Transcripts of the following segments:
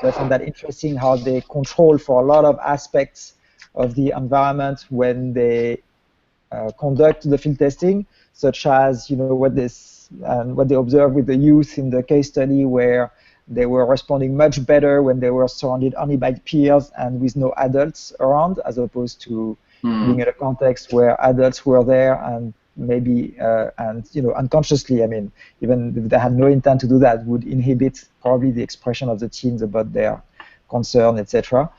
I found that interesting how they control for a lot of aspects of the environment when they conduct the field testing, such as what they observed with the youth in the case study, where they were responding much better when they were surrounded only by peers and with no adults around, as opposed to being in a context where adults were there and maybe unconsciously, I mean, even if they had no intent to do that, would inhibit probably the expression of the teens about their concern, etc.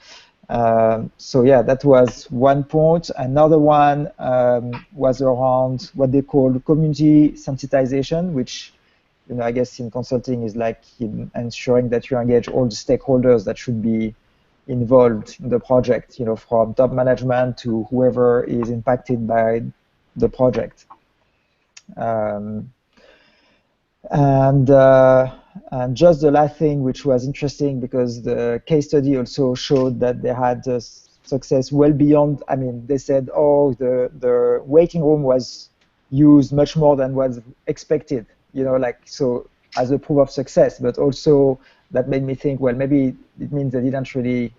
So yeah, that was one point. Another one was around what they call community sensitization, which I guess in consulting is like ensuring that you engage all the stakeholders that should be involved in the project, from top management to whoever is impacted by the project. And just the last thing, which was interesting, because the case study also showed that they had success well beyond. I mean, they said, oh, the waiting room was used much more than was expected. So as a proof of success, but also that made me think, well, maybe it means they didn't really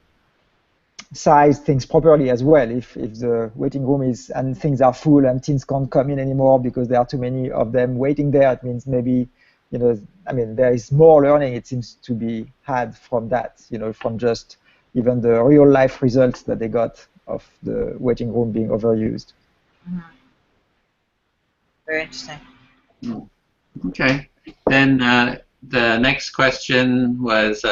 size things properly as well. If the waiting room is and things are full and teens can't come in anymore because there are too many of them waiting there, it means maybe I mean, there is more learning, it seems, to be had from that, from just even the real life results that they got of the waiting room being overused. Mm-hmm. Very interesting. Okay. Then the next question was,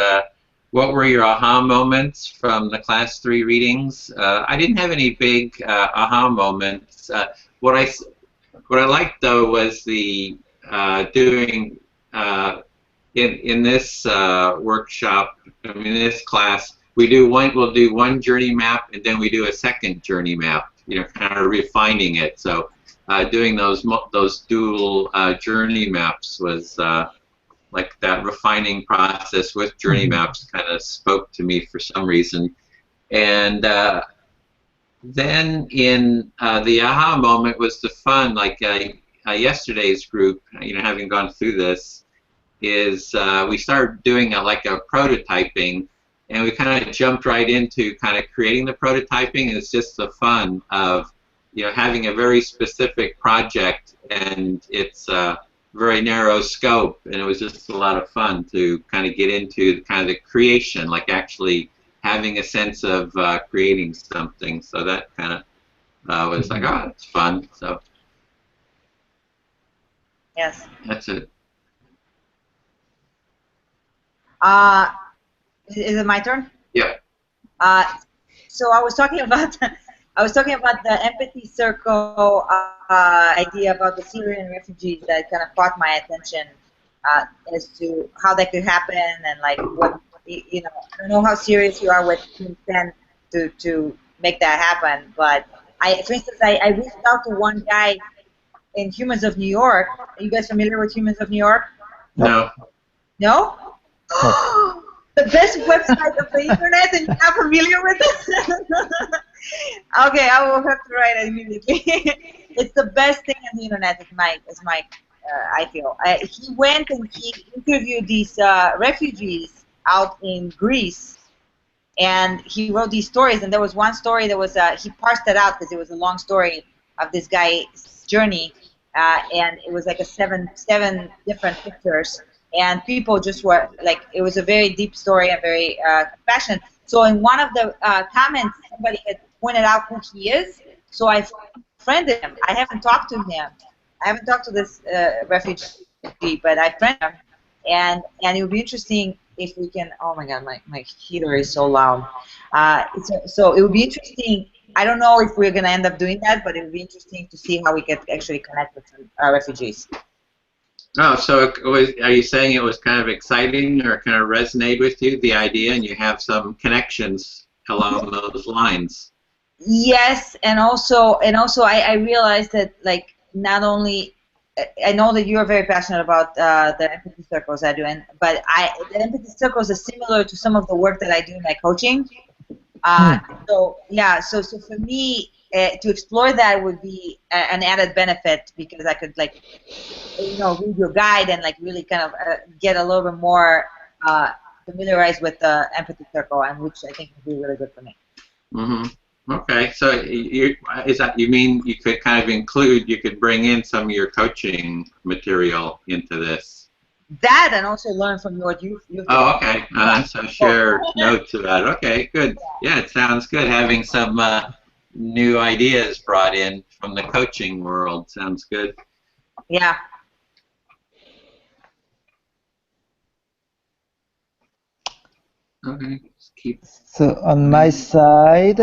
what were your aha moments from the class 3 readings? I didn't have any big aha moments. What I liked, though, was the doing in this workshop, in this class, we'll do one journey map, and then we do a second journey map, kind of refining it. So doing those dual journey maps was like that refining process with journey maps kind of spoke to me for some reason. And then in the aha moment was the fun, like yesterday's group, having gone through this, is we started doing like a prototyping, and we kind of jumped right into kind of creating the prototyping. It's just the fun of having a very specific project, and it's a very narrow scope, and it was just a lot of fun to kind of get into kind of the creation, like actually having a sense of creating something. So that kind of was like, oh, it's fun. So yes, that's it. Is it my turn? Yeah. So I was talking about the empathy circle idea about the Syrian refugees that kind of caught my attention as to how that could happen, and like what I don't know how serious you are with consent to make that happen, but for instance, I reached out to one guy in Humans of New York. Are you guys familiar with Humans of New York? No. No? The best website of the internet, and you're not familiar with it? Okay, I will have to write it immediately. It's the best thing on the internet, I feel. He went and he interviewed these refugees out in Greece, and he wrote these stories, and there was one story that was, he parsed it out because it was a long story of this guy's journey, and it was like seven different pictures. And people just were like, it was a very deep story and very passionate. So in one of the comments, somebody had pointed out who he is. So I friended him. I haven't talked to him. I haven't talked to this refugee, but I friended him. And it would be interesting if we can. Oh my God, my heater is so loud. So it would be interesting. I don't know if we're gonna end up doing that, but it would be interesting to see how we could actually connect with refugees. Oh, so are you saying it was kind of exciting or kind of resonate with you, the idea, and you have some connections along those lines? Yes, and also I realized that, like, not only I know that you are very passionate about the empathy circles I do, but the empathy circles are similar to some of the work that I do in my coaching. So yeah, so for me, to explore that would be an added benefit, because I could, like, read your guide and like really kind of get a little bit more familiarized with the empathy circle, and which I think would be really good for me. Mm-hmm. Okay, so is that, you mean you could kind of include, you could bring in some of your coaching material into this? That, and also learn from what you've Oh, okay. So share notes about it. Okay, good. Yeah, it sounds good. Having some new ideas brought in from the coaching world sounds good. Yeah. Okay, let's keep. So on my side,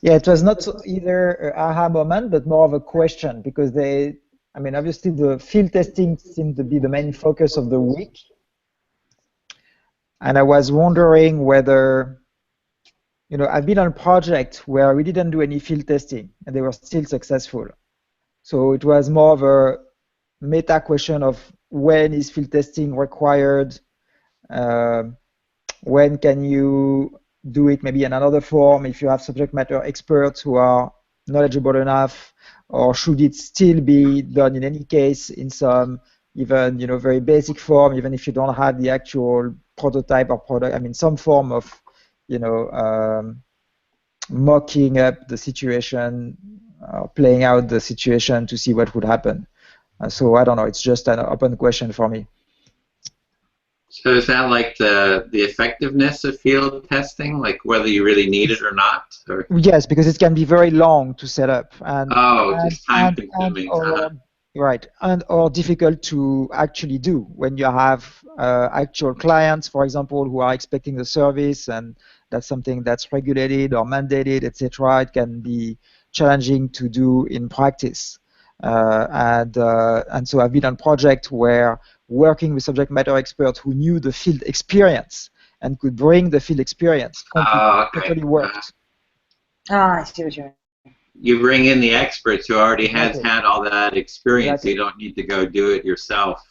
yeah, it was not either an aha moment, but more of a question, because I mean, obviously the field testing seemed to be the main focus of the week. And I was wondering whether, you know, I've been on a project where we didn't do any field testing and they were still successful. So it was more of a meta question of when is field testing required? When can you do it maybe in another form if you have subject matter experts who are knowledgeable enough, or should it still be done in any case in some even, you know, very basic form, even if you don't have the actual prototype or product, I mean some form of, you know, mocking up the situation, playing out the situation to see what would happen. So I don't know, it's just an open question for me. So is that like the effectiveness of field testing, like whether you really need it or not? Or? Yes, because it can be very long to set up, and just time consuming. Right, and or difficult to actually do when you have actual clients, for example, who are expecting the service, and that's something that's regulated or mandated, etc. It can be challenging to do in practice, and so I've been on projects where working with subject matter experts who knew the field experience and could bring the field experience totally worked. I see what you mean. You bring in the experts who already has had all that experience. Exactly. So you don't need to go do it yourself.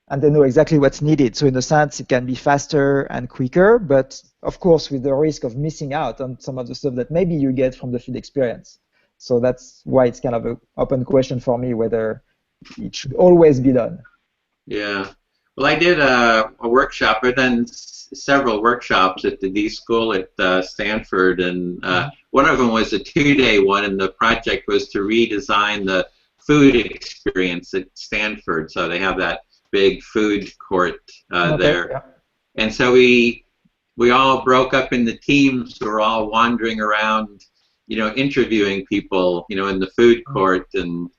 And they know exactly what's needed. So in a sense, it can be faster and quicker, but of course with the risk of missing out on some of the stuff that maybe you get from the field experience. So that's why it's kind of an open question for me whether it should always be done. Yeah. Well, I did a workshop. I've done several workshops at the D School at Stanford, and one of them was a 2-day one, and the project was to redesign the food experience at Stanford. So they have that big food court there. Yeah. And so we all broke up into teams who were all wandering around, you know, interviewing people, you know, in the food court, and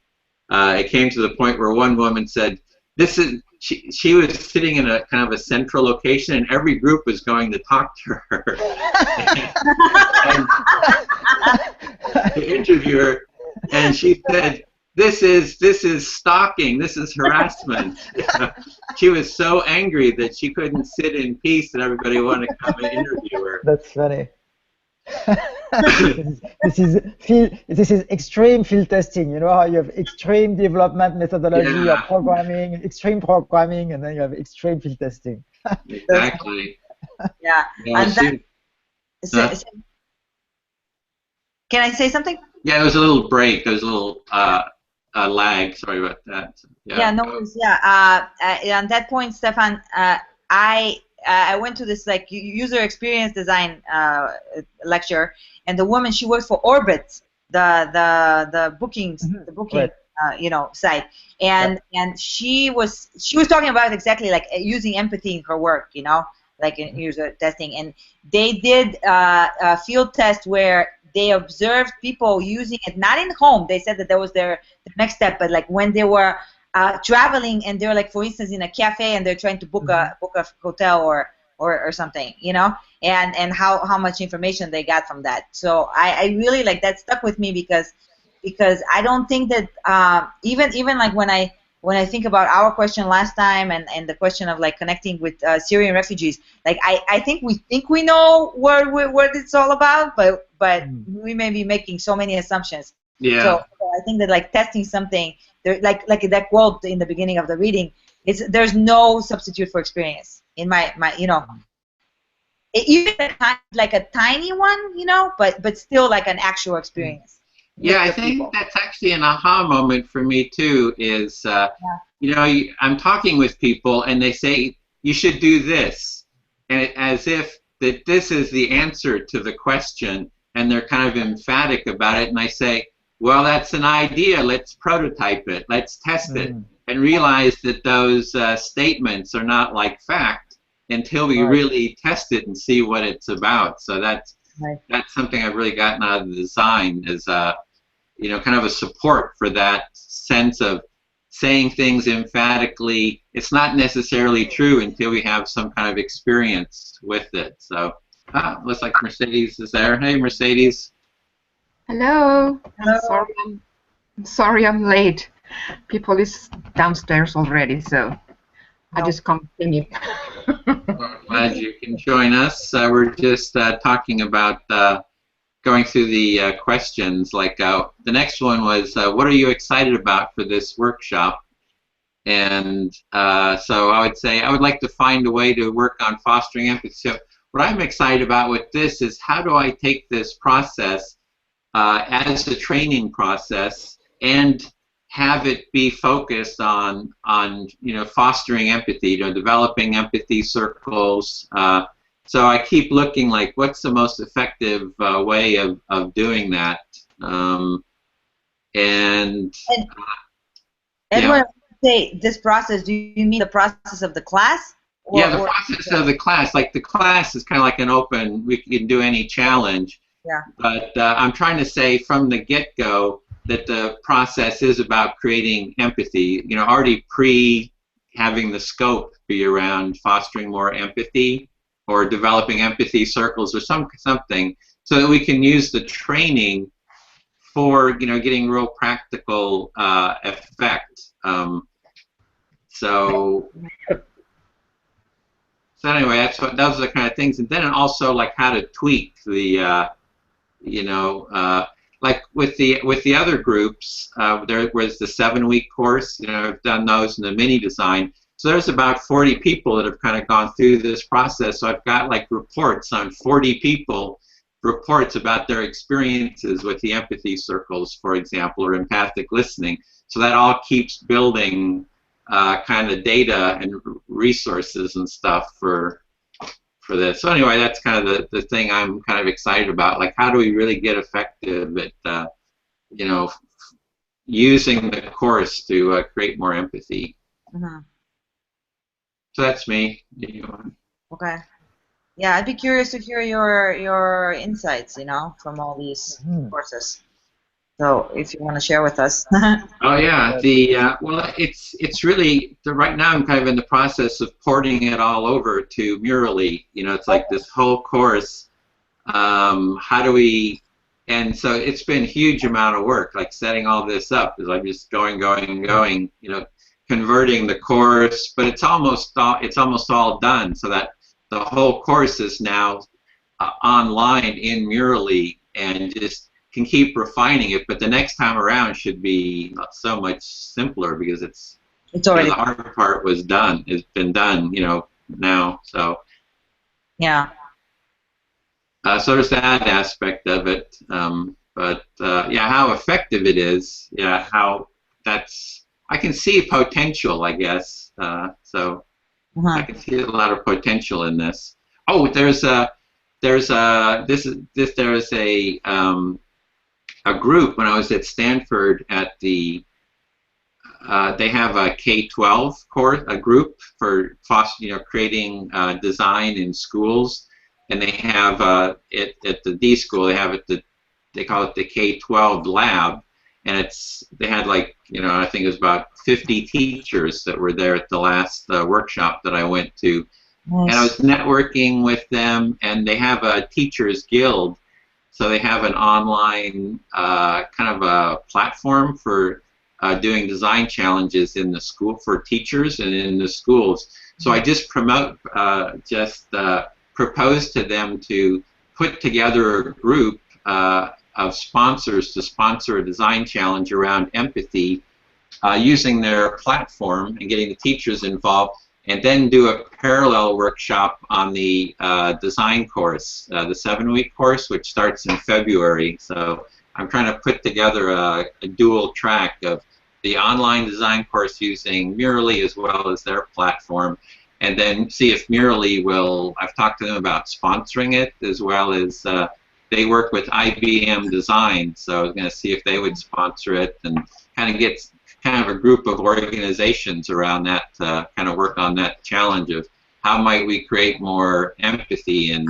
it came to the point where one woman said, "This is." She was sitting in a kind of a central location, and every group was going to talk to her. and the interviewer, and she said, "This is stalking. This is harassment." She was so angry that she couldn't sit in peace, and everybody wanted to come and interview her. That's funny. this is extreme field testing. You know how you have extreme development methodology or programming, extreme programming, and then you have extreme field testing. Exactly. Yeah. And can I say something? Yeah, there was a little break. There was a little lag. Sorry about that. Yeah, no worries. Yeah. On that point, Stefan, I went to this like user experience design lecture, and the woman, she works for Orbit, the bookings, the booking right. You know, site, and she was talking about exactly like using empathy in her work, you know, like in user testing, and they did a field test where they observed people using it, not in home. They said that that was their next step, but like when they were traveling, and they're like, for instance, in a cafe, and they're trying to book a hotel or something, you know, and how much information they got from that. So I really like that stuck with me because I don't think that even like when I think about our question last time and the question of like connecting with Syrian refugees, like I think we know what it's all about, but we may be making so many assumptions. Yeah. So I think that like testing something, there, like that quote in the beginning of the reading, there's no substitute for experience in my you know, even like a tiny one, you know, but still like an actual experience. Yeah, I think that's actually an aha moment for me too. Is you know, I'm talking with people and they say, you should do this. And as if that this is the answer to the question, and they're kind of emphatic about it. And I say, well, that's an idea. Let's prototype it. Let's test it. And realize that those statements are not like fact until we really test it and see what it's about. So that's something I've really gotten out of the design is, you know, kind of a support for that sense of saying things emphatically. It's not necessarily true until we have some kind of experience with it. So, looks like Mercedes is there. Hey, Mercedes. Hello. Hello. Sorry I'm late. People is downstairs already, so I just continue. Well, glad you can join us. We're just talking about going through the questions. Like the next one was, what are you excited about for this workshop? And so I would say I would like to find a way to work on fostering empathy. So what I'm excited about with this is how do I take this process as a training process and have it be focused on you know, fostering empathy, you know, developing empathy circles. So I keep looking like what's the most effective way of doing that. Edwin, yeah. say this process, do you mean the process of the class? Yeah, the process of the class. Like the class is kind of like an open, we can do any challenge. Yeah. But I'm trying to say from the get-go that the process is about creating empathy, you know, already having the scope be around fostering more empathy or developing empathy circles or something, so that we can use the training for, you know, getting real practical effect. So anyway, those are the kind of things, and then also like how to tweak the, you know, like with the other groups, there was the 7-week course. You know, I've done those in the mini design. So there's about 40 people that have kind of gone through this process. So I've got like reports on 40 people, reports about their experiences with the empathy circles, for example, or empathic listening. So that all keeps building kind of data and resources and stuff for this. So anyway, that's kind of the thing I'm kind of excited about. Like, how do we really get effective at, you know, using the course to create more empathy? So that's me. Okay. Yeah, I'd be curious to hear your insights, you know, from all these courses. So if you want to share with us. Oh yeah, well, it's really right now I'm kind of in the process of porting it all over to Murally. You know, it's like this whole course. How do we? And so it's been a huge amount of work, like setting all this up. Because I'm just going. You know, converting the course, but it's almost all done. So that the whole course is now online in Murally, and just can keep refining it, but the next time around should be so much simpler because it's already, you know, the hard part was done. It's been done, you know, now. So yeah. So there's that aspect of it, but yeah, how effective it is. Yeah, how I can see potential, I guess. So I can see a lot of potential in this. Oh, there's a group when I was at Stanford at the they have a K-12 course, a group for creating design in schools, and they have it at the D school. They have they call it the K-12 lab, and they had like, you know, I think it was about 50 teachers that were there at the last workshop that I went to. Nice. And I was networking with them, and they have a teachers guild. So they have an online kind of a platform for doing design challenges in the school for teachers and in the schools. So I just proposed to them to put together a group of sponsors to sponsor a design challenge around empathy using their platform and getting the teachers involved, and then do a parallel workshop on the design course, the 7-week course, which starts in February. So I'm trying to put together a dual track of the online design course using Murally as well as their platform, and then see if Murally will, I've talked to them about sponsoring it, as well as they work with IBM Design, so I was going to see if they would sponsor it and kind of get kind of a group of organizations around that, kind of work on that challenge of how might we create more empathy in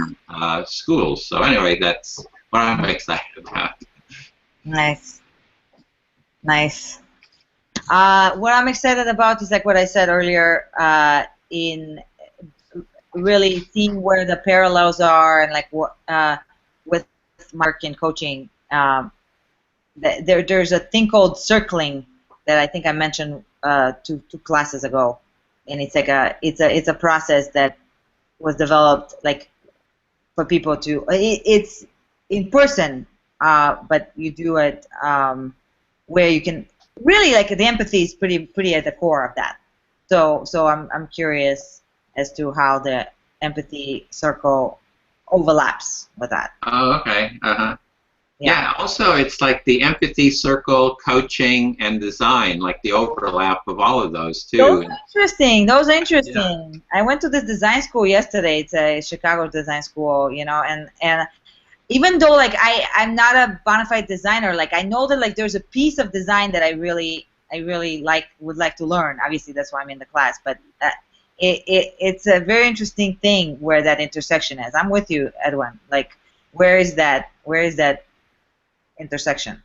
schools. So anyway, that's what I'm excited about. Nice. Nice. What I'm excited about is like what I said earlier, in really seeing where the parallels are, and like what with Mark and coaching. There's a thing called circling that I think I mentioned two classes ago, and it's like it's a process that was developed like for people to. It's in person, but you do it where you can. Really, like the empathy is pretty at the core of that. So I'm curious as to how the empathy circle overlaps with that. Oh, okay. Yeah. Also, it's like the empathy circle, coaching, and design, like the overlap of all of those too. Those are interesting. Those are interesting. Yeah. I went to this design school yesterday. It's a Chicago design school, you know, and even though like I'm not a bona fide designer, like I know that like there's a piece of design that I really would like to learn. Obviously, that's why I'm in the class. But it's a very interesting thing where that intersection is. I'm with you, Edwin. Like, where is that intersection?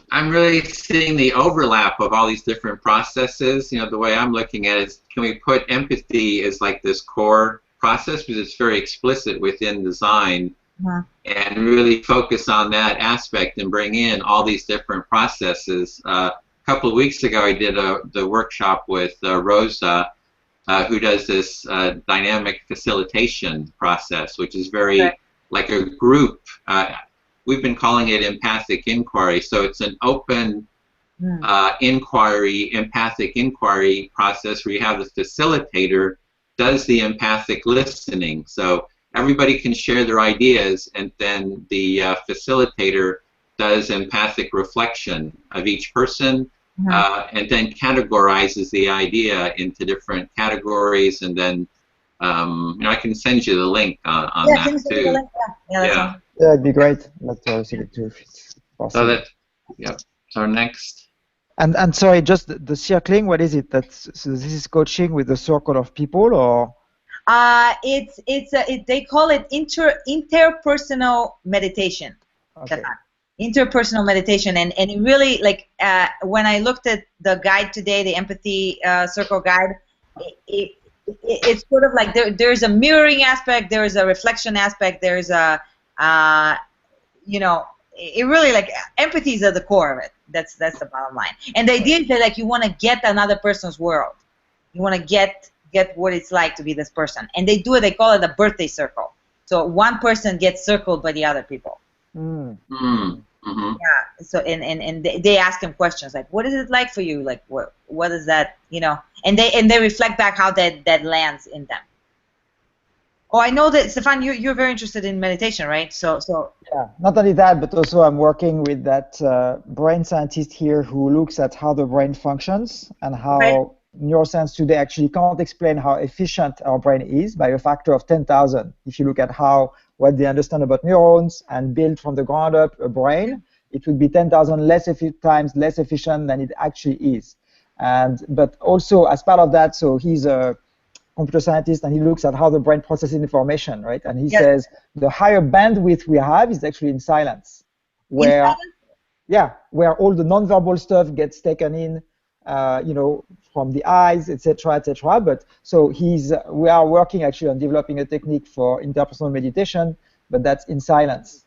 I'm really seeing the overlap of all these different processes. You know, the way I'm looking at it is, can we put empathy as like this core process, because it's very explicit within design. And really focus on that aspect and bring in all these different processes. A couple of weeks ago, I did the workshop with Rosa, who does this dynamic facilitation process, which is very like a group. We've been calling it empathic inquiry. So it's an open empathic inquiry process where you have the facilitator does the empathic listening. So everybody can share their ideas, and then the facilitator does empathic reflection of each person, and then categorizes the idea into different categories, and then you know, I can send you the link on that too. Yeah, it'd be great. Let's receive it too. So that, yeah. So next. And sorry, just the circling. What is it? So this is coaching with a circle of people, or? They call it interpersonal meditation. Okay. Interpersonal meditation, and it really, like, when I looked at the guide today, the empathy circle guide, it's sort of like there's a mirroring aspect, there's a reflection aspect, there's a you know, it really, like, empathy is at the core of it. That's the bottom line. And the idea is that, like, you want to get another person's world. You want to get what it's like to be this person, and they do it. They call it a birthday circle. So one person gets circled by the other people. Yeah. So and they ask them questions like, "What is it like for you? Like, what is that? You know?" And they reflect back how that lands in them. Oh, I know that, Stefan, you're very interested in meditation, right? So yeah. Not only that, but also I'm working with that brain scientist here who looks at how the brain functions and how. Neuroscience today actually can't explain how efficient our brain is by a factor of 10,000. If you look at what they understand about neurons and build from the ground up a brain, it would be 10,000 times less efficient than it actually is. But also as part of that, so he's a computer scientist and he looks at how the brain processes information, right? And he says the higher bandwidth we have is actually in silence, where all the nonverbal stuff gets taken in. You know, from the eyes, etc., etc. But so we are working actually on developing a technique for interpersonal meditation, but that's in silence.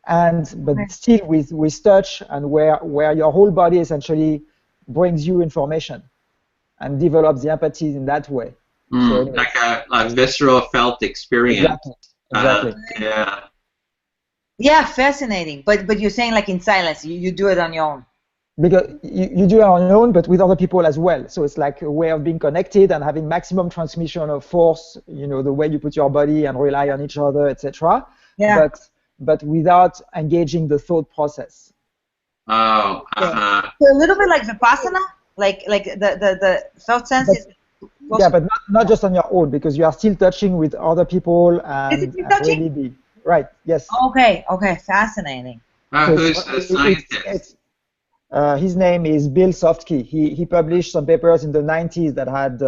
But still with touch, and where your whole body essentially brings you information and develops the empathy in that way. So anyway. Like a visceral felt experience. Exactly. Yeah, fascinating. But you're saying like in silence, you do it on your own. Because you do it on your own, but with other people as well. So it's like a way of being connected and having maximum transmission of force, you know, the way you put your body and rely on each other, etc. Yeah. But without engaging the thought process. Oh, So a little bit like Vipassana, like the felt sense But, is. yeah, but not just on your own, because you are still touching with other people Is it and, still and touching? really be right. Yes. Okay, fascinating. So who's the scientist? his name is Bill Sofsky. He published some papers in the 90s that had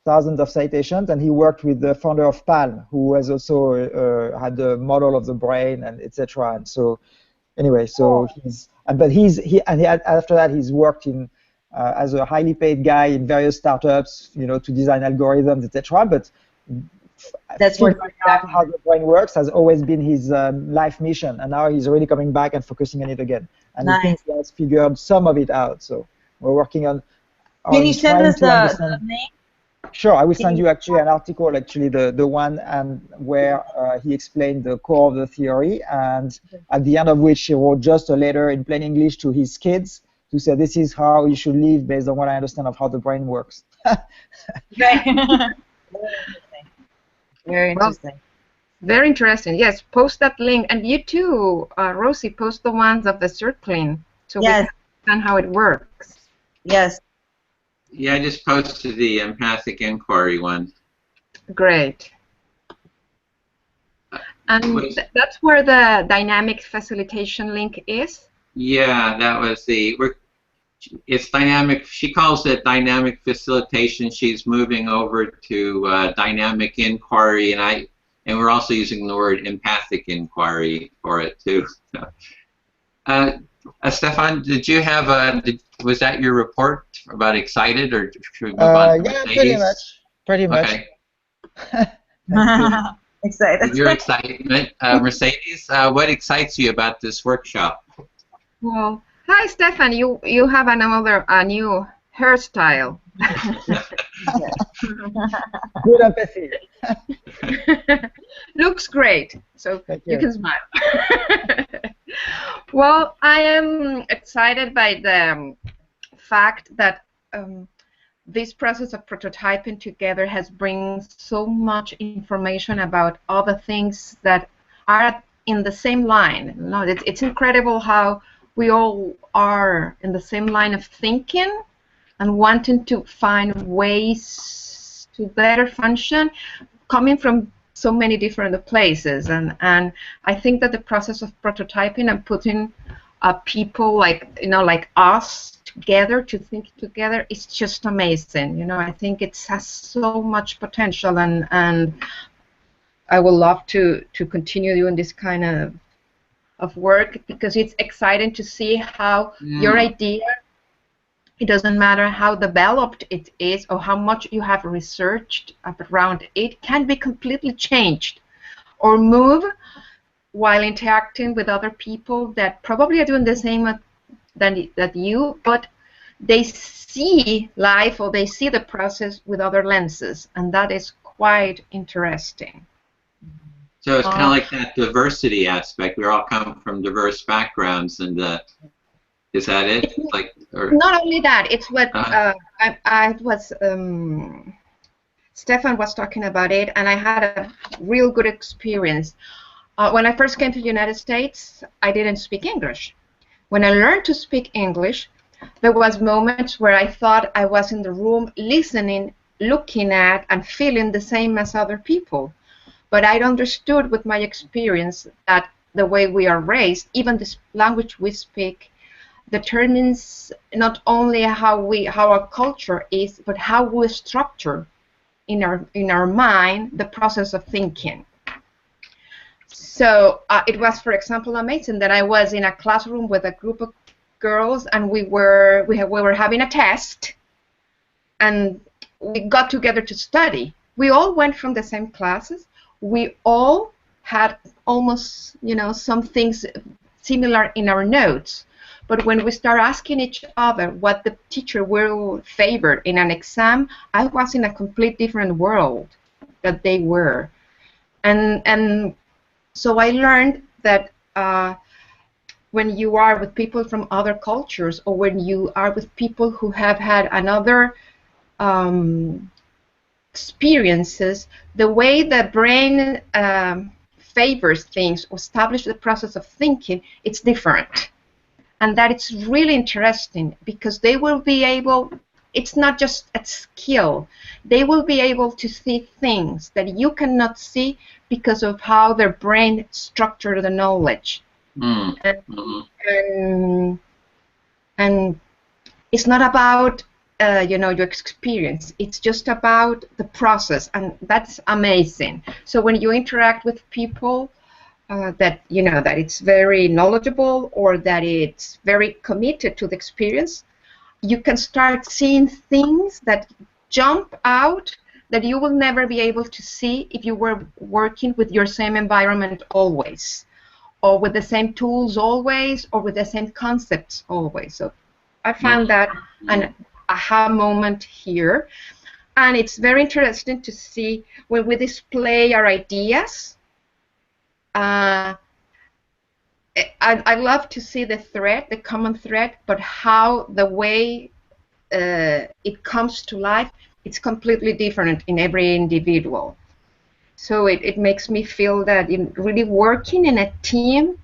thousands of citations, and he worked with the founder of Palm, who has also had the model of the brain and etc. And so anyway, so after that he's worked in as a highly paid guy in various startups, to design algorithms, etc. But That's what figuring out how the brain works has always been his life mission, and now he's really coming back and focusing on it again. And Nice. he thinks he has figured some of it out. So we're working on Can you send trying us to the understand. name? Sure, I will send you actually an article, actually the one where he explained the core of the theory, and at the end of which he wrote just a letter in plain English to his kids to say this is how you should live based on what I understand of how the brain works. Right. Very interesting. Very interesting. Yes, post that link, and you too, Rosie, post the ones of the circling, so Yes. we can understand how it works. Yes. Yeah, I just posted the empathic inquiry one. Great. And that's where the dynamic facilitation link is? Yeah, that was it's dynamic. She calls it dynamic facilitation. She's moving over to dynamic inquiry, and we're also using the word empathic inquiry for it too. Stefan, did you have was that your report about excited, or should we move on to Yeah, Mercedes? pretty much. Okay. Excited. Your excitement, Mercedes. What excites you about this workshop? Well, hi, Stefan. You have a new hairstyle. Good empathy. Looks great. So Thank you you. can smile. Well, I am excited by the fact that this process of prototyping together has bring so much information about other things that are in the same line. No, it's incredible how we all are in the same line of thinking and wanting to find ways to better function, coming from so many different places. And I think that the process of prototyping and putting people like us together to think together is just amazing. I think it has so much potential, and I would love to continue doing this kind of work, because it's exciting to see how your idea, it doesn't matter how developed it is or how much you have researched around it, can be completely changed or move while interacting with other people that probably are doing the same that you, but they see life or they see the process with other lenses, and that is quite interesting. So it's kind of like that diversity aspect. We all come from diverse backgrounds, and is that it? Not only that, it's what I was. Stefan was talking about it, and I had a real good experience. When I first came to the United States, I didn't speak English. When I learned to speak English, there was moments where I thought I was in the room listening, looking at, and feeling the same as other people. But I understood with my experience that the way we are raised, even the language we speak, determines not only how our culture is, but how we structure in our mind the process of thinking. So it was, for example, amazing that I was in a classroom with a group of girls, and we were having a test, and we got together to study. We all went from the same classes. We all had almost, some things similar in our notes. But when we start asking each other what the teacher will favor in an exam, I was in a complete different world that they were. And so I learned that when you are with people from other cultures, or when you are with people who have had another experiences, the way the brain favors things or establishes the process of thinking, it's different. and that it's really interesting because they will be able, it's not just a skill, they will be able to see things that you cannot see because of how their brain structures the knowledge. And it's not about you know, your experience. It's just about the process, and that's amazing. So when you interact with people that you know that it's very knowledgeable or that it's very committed to the experience, you can start seeing things that jump out that you will never be able to see if you were working with your same environment always, or with the same tools always, or with the same concepts always. So I found that an aha moment here, and it's very interesting to see when we display our ideas. I love to see the thread, the common thread, but how the way it comes to life, it's completely different in every individual. So it makes me feel that in really working in a team,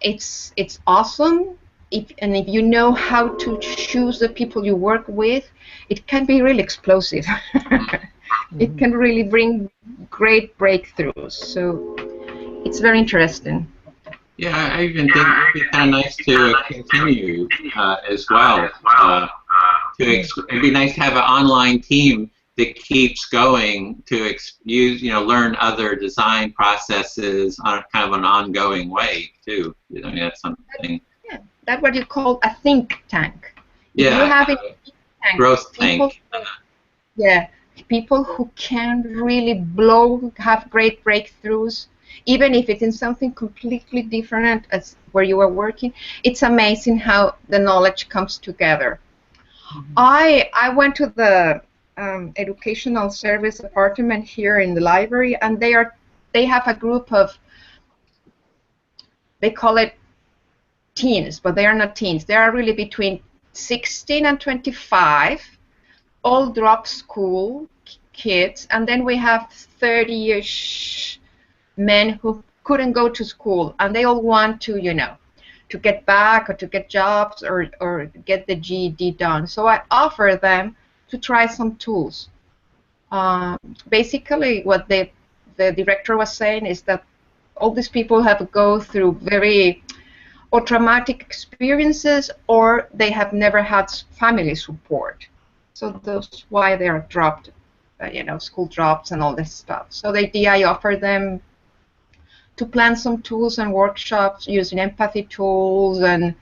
it's awesome. If you know how to choose the people you work with, it can be really explosive. It can really bring great breakthroughs. So it's very interesting. Yeah, I even think it would be kind of nice to continue as well. It'd be nice to have an online team that keeps going to use, you know, learn other design processes on kind of an ongoing way too. I mean, that's something. Yeah, that's what you call a think tank. Yeah, you have a think tank, growth tank. Yeah, people who can really have great breakthroughs, even if it's in something completely different as where you are working. It's amazing how the knowledge comes together. I went to the educational service department here in the library, and they have a group of, they call it teens, but they are not teens. They are really between 16 and 25, all drop school kids, and then we have 30-ish men who couldn't go to school, and they all want to, you know, to get back or to get jobs or get the GED done. So I offer them to try some tools. Basically, what the director was saying is that all these people have to go through very or traumatic experiences, or they have never had family support. So that's why they are dropped, you know, school drops and all this stuff. So the idea, I offer them to plan some tools and workshops using empathy tools and,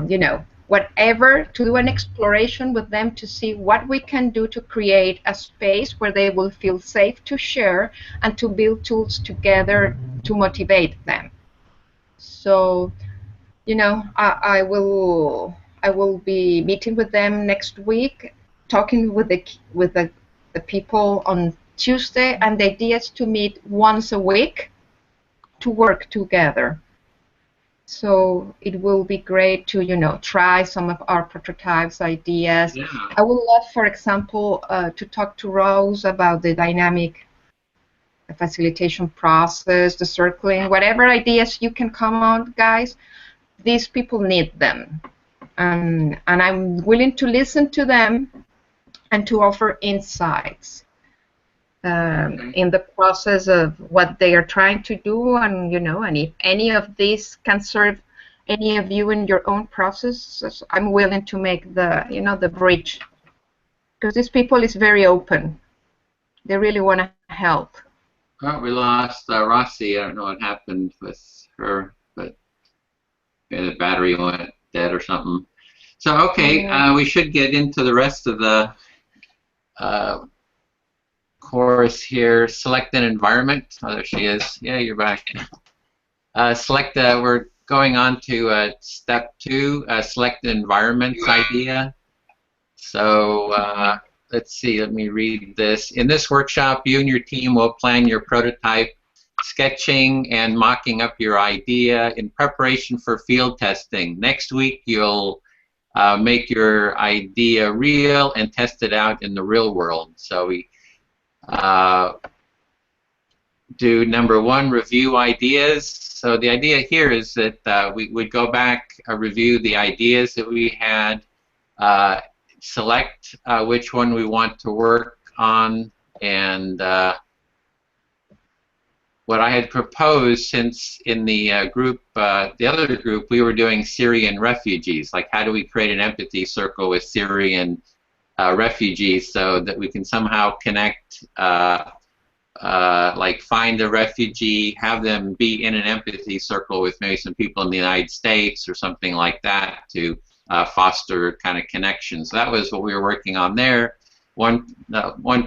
you know, whatever, to do an exploration with them to see what we can do to create a space where they will feel safe to share and to build tools together to motivate them. So, you know, I will be meeting with them next week, talking with the people on Tuesday, and the idea is to meet once a week to work together. So it will be great to, you know, try some of our prototypes, ideas. Yeah. I would love, for example, to talk to Rose about the dynamic facilitation process, the circling, whatever ideas you can come out, guys. These people need them, and I'm willing to listen to them and to offer insights in the process of what they are trying to do, and, you know, and if any of these can serve any of you in your own process, I'm willing to make the, you know, the bridge, because these people is very open. They really want to help. Well, we lost Rossi. I don't know what happened with her, but the battery went dead or something. So, okay, we should get into the rest of the course here. Select an environment. Oh, there she is. Yeah, you're back. We're going on to step 2, select the environments idea. So, let's see, let me read this. In this workshop, you and your team will plan your prototype, sketching and mocking up your idea in preparation for field testing. Next week, you'll make your idea real and test it out in the real world. So we do number 1, review ideas. So the idea here is that we would go back, review the ideas that we had, select which one we want to work on, and what I had proposed, since in the group, the other group, we were doing Syrian refugees, like how do we create an empathy circle with Syrian refugees so that we can somehow connect, like find a refugee, have them be in an empathy circle with maybe some people in the United States or something like that to foster kind of connections. So that was what we were working on there. One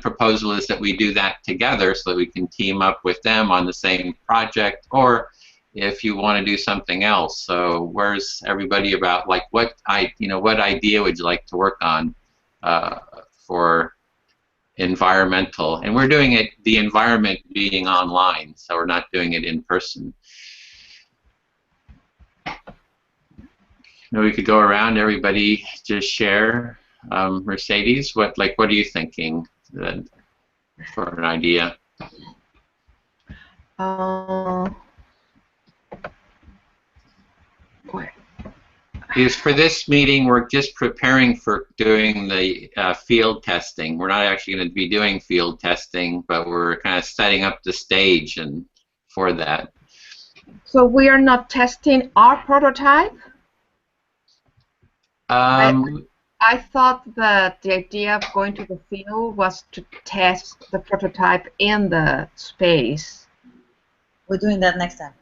proposal is that we do that together so that we can team up with them on the same project, or if you want to do something else. So where's everybody about, like, what idea would you like to work on for environmental? And we're doing it, the environment being online, so we're not doing it in person. We could go around, everybody just share. Mercedes, what are you thinking for an idea? Because for this meeting, we're just preparing for doing the field testing. We're not actually going to be doing field testing, but we're kind of setting up the stage and for that. So we are not testing our prototype? I thought that the idea of going to the field was to test the prototype in the space. We're doing that next time.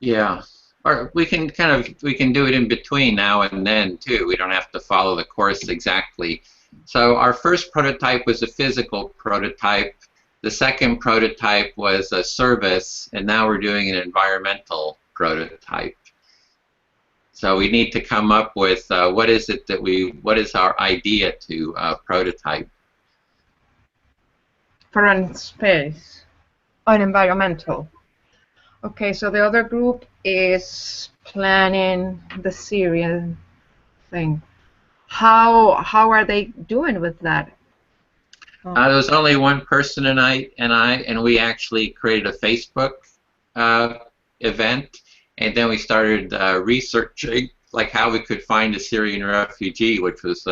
Yeah, or we can do it in between now and then too. We don't have to follow the course exactly. So our first prototype was a physical prototype. The second prototype was a service, and now we're doing an environmental prototype. So we need to come up with what is our idea to prototype? For an space, or environmental. Okay, so the other group is planning the Syrian thing. How are they doing with that? There was only one person and we actually created a Facebook event. And then we started researching, like, how we could find a Syrian refugee, which was,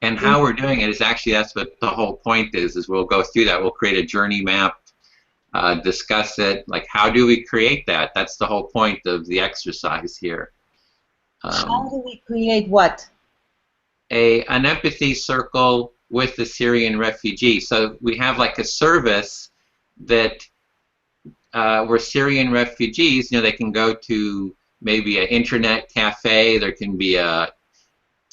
and how we're doing it is actually, that's what the whole point is we'll go through that. We'll create a journey map, discuss it, like, how do we create that? That's the whole point of the exercise here. How do we create what? An empathy circle with the Syrian refugee. So we have, like, a service that where Syrian refugees, they can go to maybe an internet cafe. There can be a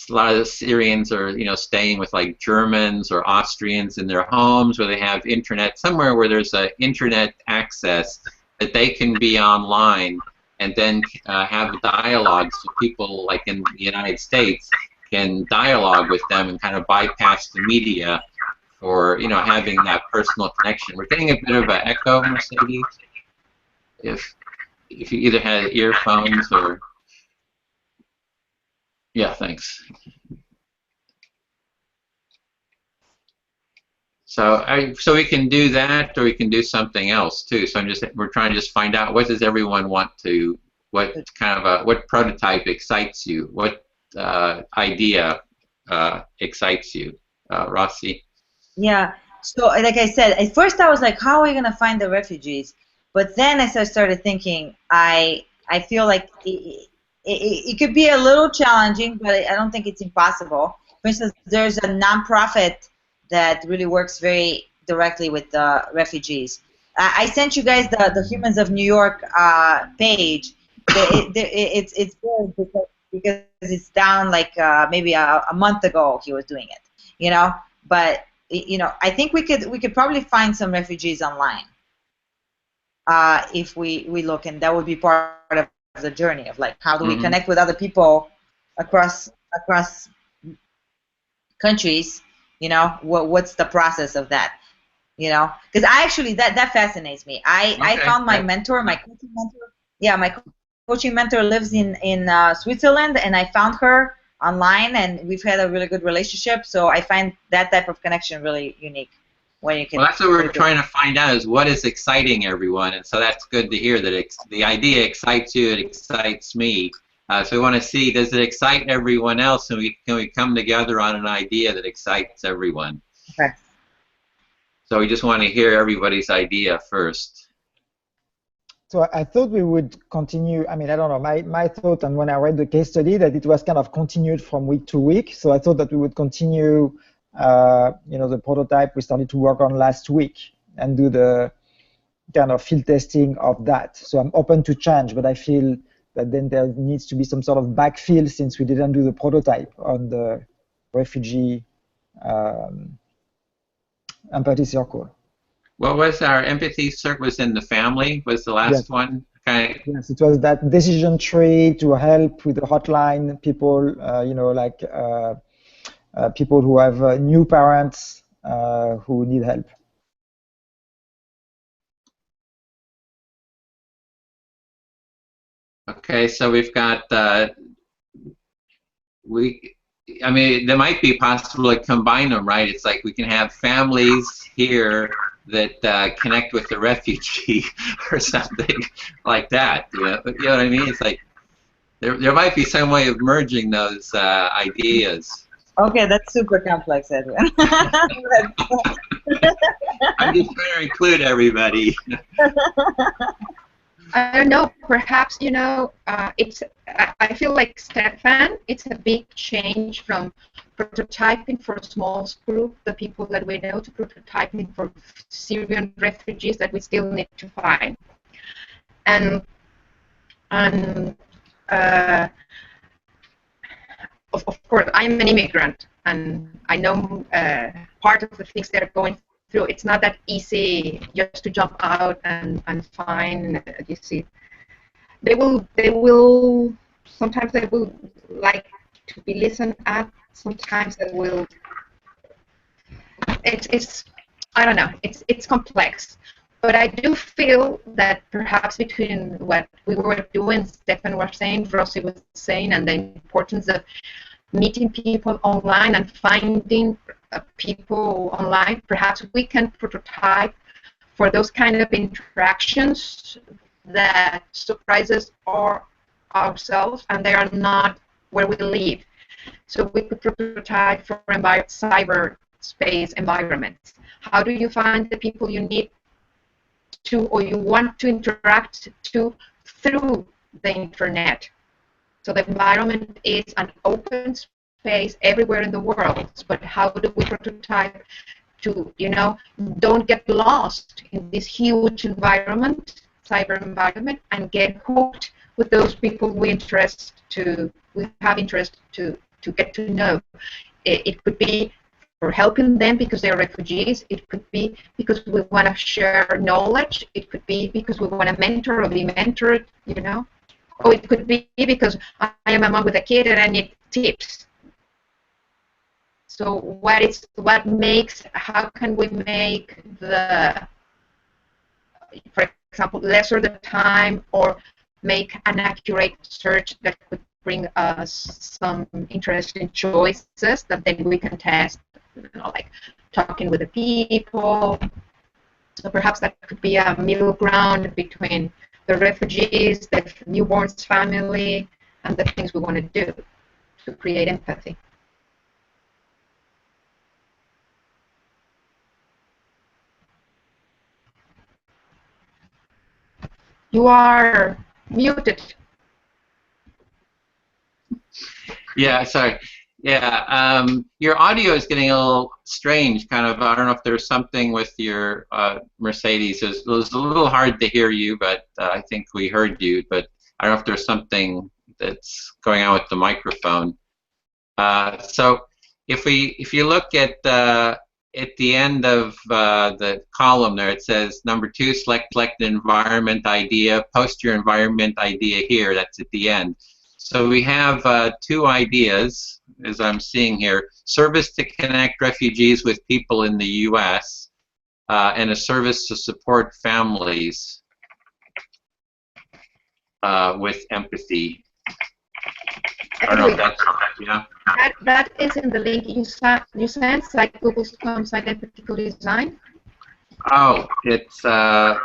lot of the Syrians are, staying with, like, Germans or Austrians in their homes, where they have internet somewhere where there's a internet access that they can be online and then have dialogues with people, like in the United States, can dialogue with them and kind of bypass the media for, having that personal connection. We're getting a bit of an echo, Mercedes. If you either had earphones or, yeah, thanks. So we can do that, or we can do something else too. So we're trying to just find out, what does everyone want to, what kind of what prototype excites you, what idea excites you, Rossi? Yeah. So like I said, at first I was like, how are we gonna find the refugees? But then as I started thinking, I feel like it could be a little challenging, but I don't think it's impossible. For instance, there's a nonprofit that really works very directly with the refugees. I sent you guys the Humans of New York page. It's good because it's down like maybe a month ago he was doing it, But I think we could probably find some refugees online. If we look, and that would be part of the journey of, like, how do we connect with other people across countries, what's the process of that, because I actually, that fascinates me. I found my mentor, my coaching mentor. Yeah, my coaching mentor lives in Switzerland, and I found her online, and we've had a really good relationship, so I find that type of connection really unique. when you can. Well, that's what we're trying to find out, is what is exciting everyone, and so that's good to hear that the idea excites you, it excites me. So we want to see, does it excite everyone else, and can we come together on an idea that excites everyone? Okay. So we just want to hear everybody's idea first. So I thought we would continue. I mean, I don't know. My thought, and when I read the case study, that it was kind of continued from week to week. So I thought that we would continue, the prototype we started to work on last week and do the kind of field testing of that. So I'm open to change, but I feel that then there needs to be some sort of backfill since we didn't do the prototype on the refugee empathy circle. What was our empathy circle? Was in the family? Was the last one? Okay. Yes, it was that decision tree to help with the hotline people, people who have new parents who need help. Okay, so we've got I mean, there might be possible to combine them, right? It's like we can have families here that connect with the refugee or something like that. You know what I mean? It's like there might be some way of merging those ideas. Okay, that's super complex, Edwin. I'm just trying to include everybody. I don't know. Perhaps it's. I feel like Stefan. It's a big change from prototyping for a small group, the people that we know, to prototyping for Syrian refugees that we still need to find. And of course, I'm an immigrant, and I know part of the things they're going through. It's not that easy just to jump out and find. You see, they will sometimes they will like to be listened at. Sometimes they will. It's I don't know. It's complex, but I do feel that perhaps between what we were doing, Stefan was saying, Rosie was saying, and the importance of meeting people online and finding people online, perhaps we can prototype for those kind of interactions that surprise us or ourselves, and they are not where we live. So we could prototype for cyberspace environments. How do you find the people you need to, or you want to interact to, through the internet? So the environment is an open space everywhere in the world, but how do we prototype to, don't get lost in this huge environment, cyber environment, and get hooked with those people we have interest to get to know. It could be for helping them because they're refugees. It could be because we want to share knowledge. It could be because we want to mentor or be mentored, Or it could be because I am a mom with a kid and I need tips. So how can we make for example, lesser the time, or make an accurate search that could bring us some interesting choices that then we can test, like talking with the people. So perhaps that could be a middle ground between the refugees, the newborns family, and the things we want to do to create empathy. You are muted. Yeah, sorry. Yeah, your audio is getting a little strange, kind of. I don't know if there's something with your Mercedes. It was a little hard to hear you, but I think we heard you. But I don't know if there's something that's going on with the microphone. So if you look at the end of the column there, it says number 2, select an environment idea, post your environment idea here. That's at the end. So we have 2 ideas, as I'm seeing here: service to connect refugees with people in the U.S. And a service to support families with empathy. I don't know if that's Yeah. That is in the link you sent, like Google.com site empathy co-design. Oh, it's I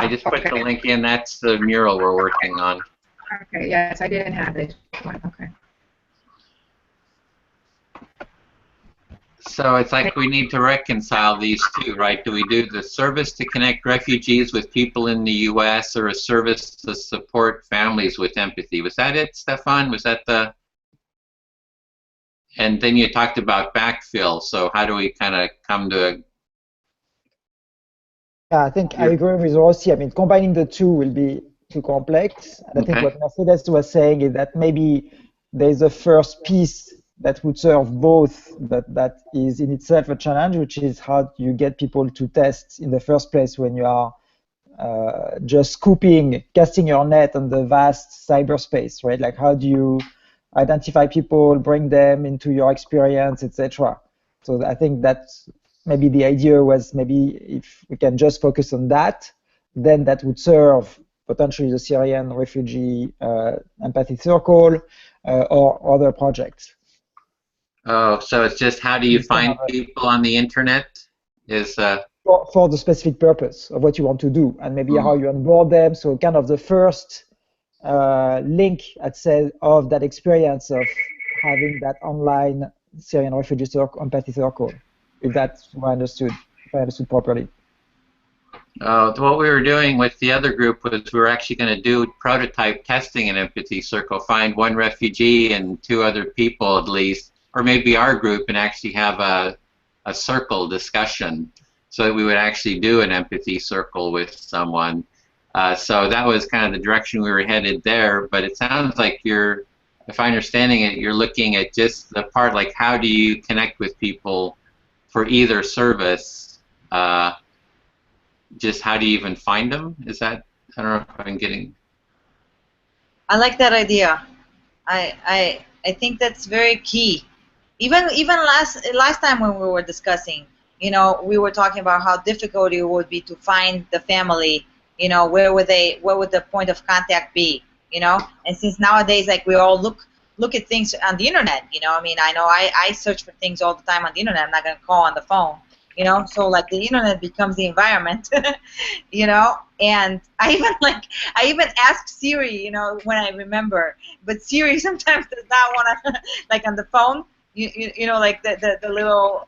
just put the link in. That's the mural we're working on. Okay, yes, I didn't have this one. Okay. So it's like we need to reconcile these two, right? Do we do the service to connect refugees with people in the U.S. or a service to support families with empathy? Was that it, Stefan? Was that the... And then you talked about backfill. So how do we kind of come to a... Yeah, I think I agree with Rossi. I mean, combining the two will be too complex. And I think what Mercedes was saying is that maybe there's a first piece that would serve both, but that is in itself a challenge, which is how you get people to test in the first place when you are just casting your net on the vast cyberspace, right? Like, how do you identify people, bring them into your experience, etc. So I think that's maybe the idea was maybe if we can just focus on that, then that would serve potentially the Syrian refugee empathy circle or other projects. Oh, so it's just how do you find people on the internet? Is for the specific purpose of what you want to do, and maybe how you onboard them. So kind of the first link, I'd say, of that experience of having that online Syrian refugee empathy circle. If that's what I understood, if I understood properly. What we were doing with the other group was we were actually going to do prototype testing in Empathy Circle, find one refugee and 2 other people at least, or maybe our group, and actually have a circle discussion so that we would actually do an empathy circle with someone. So that was kind of the direction we were headed there, but it sounds like you're, if I'm understanding it, you're looking at just the part like how do you connect with people for either service, just how do you even find them? Is that, I don't know if I'm getting... I like that idea. I think that's very key. Even last time when we were discussing, you know, we were talking about how difficult it would be to find the family. You know, where would the point of contact be? You know, and since nowadays, like, we all look at things on the internet. You know, I mean, I know I search for things all the time on the internet. I'm not gonna call on the phone. You know, so like the internet becomes the environment. You know, and I even ask Siri. You know, when I remember, but Siri sometimes does not want to, like on the phone. You know, like the little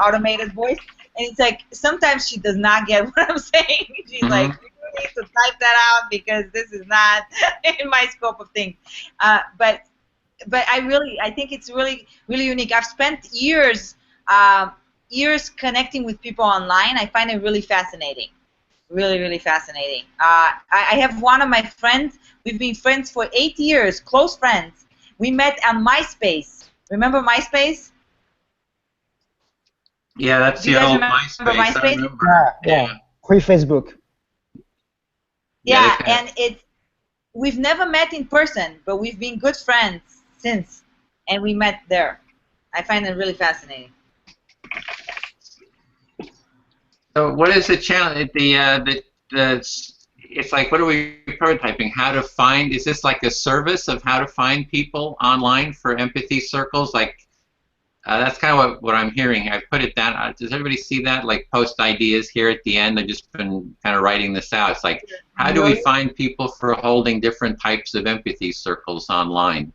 automated voice, and it's like sometimes she does not get what I'm saying. She's like, you need to type that out because this is not in my scope of things. But I think it's really unique. I've spent years connecting with people online. I find it really fascinating, really fascinating. I have one of my friends. We've been friends for 8 years, close friends. We met on MySpace. Remember MySpace? Yeah, that's the old MySpace. I remember. Yeah. Pre-Facebook. Yeah, and we've never met in person, but we've been good friends since, and we met there. I find it really fascinating. So what is the challenge? It's like, what are we prototyping? How to find, is this like a service of how to find people online for empathy circles? Like, that's kind of what I'm hearing. I put it down. Does everybody see that? Like, post ideas here at the end. I've just been kind of writing this out. It's like, how do we find people for holding different types of empathy circles online?